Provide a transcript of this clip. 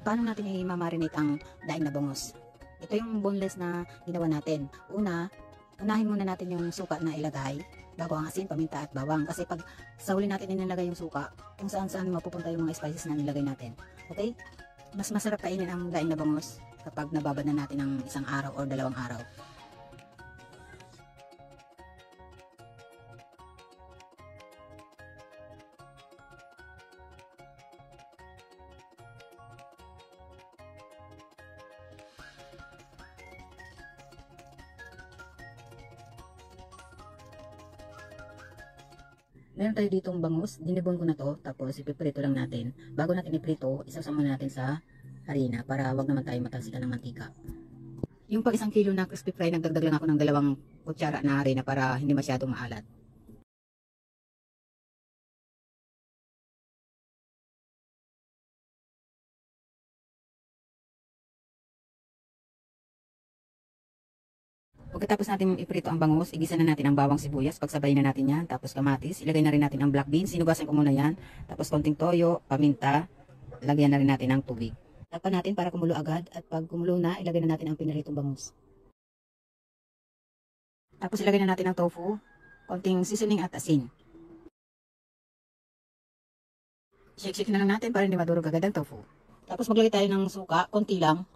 Paano natin i-marinate ang daing na bangos? Ito yung boneless na ginawa natin. Unahin muna natin yung suka na ilagay bago ang asin, paminta at bawang. Kasi pag sa huli natin inilagay yung suka, kung saan saan mapupunta yung mga spices na nilagay natin. Okay? Mas masarap kainin ang daing na bangos kapag nababad na natin ng 1 araw o 2 araw. Meron tayo ditong bangus, dinibon ko na to, tapos ipiprito lang natin. Bago natin iprito, isasama natin sa harina para wag naman tayo matalsikan ng mantika. Yung pag 1 kilo na crispy fry, nagdagdag lang ako ng 2 kutsara na harina para hindi masyadong maalat. Pagkatapos natin iprito ang bangus, igisa na natin ang bawang sibuyas, pagsabayin na natin yan, tapos kamatis, ilagay na rin natin ang black beans, sinugasan ko muna yan, tapos konting toyo, paminta, lagyan na rin natin ang tubig. Takpan natin para kumulo agad, at pag kumulo na, ilagay na natin ang pinaritong bangus. Tapos ilagay na natin ang tofu, konting seasoning at asin. Shake-shake na lang natin para hindi madurog agad ang tofu. Tapos maglagay tayo ng suka, konti lang.